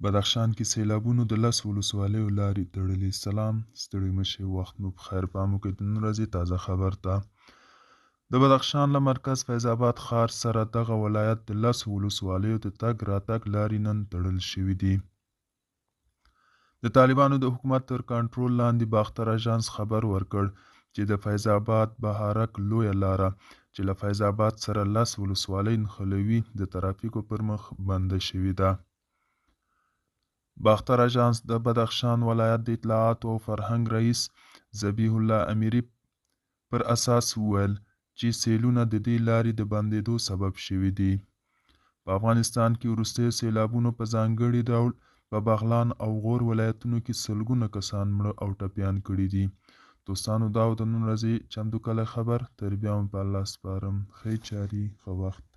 بدخشان کې سیلابونو د 10 ولسوالیو لارې تړلې. سلام، ستړي مشئ، وخت مو په خیر. پام وکړئ د نن ورځې تازه خبر ته. د بدخشان له مرکز فیض آباد ښار سره دغه ولایت د 10 ولسوالیو د تګ راتګ لارې نن تړل شوي دي. د طالبانو د حکومت تر کنټرول لاندې باختر اژانس خبر ورکړ چې د فیض آباد بهارک لویه لاره چې له فیض آباد سره 10 ولسوالۍ نښلوي د ترافیکو پر مخ بنده شوې ده. باختر اژانس د بدخشان ولایت د اطلاعاتو او فرهنګ رئیس ذبیح الله امیری پر اساس وویل چې سیلونه د دې لارې د بندېدو سبب شوي دي. په افغانستان کې وروستیو سیلابونو په ځانګړي ډول په بغلان او غور ولایتونو کې سلګونه کسان مړه او ټپیان کړي دي. دوستانو، دا و د نن ورځې چمتو کلی خبر. تر بیا هم په الله سپارم. ښې چارې، ښه وخت.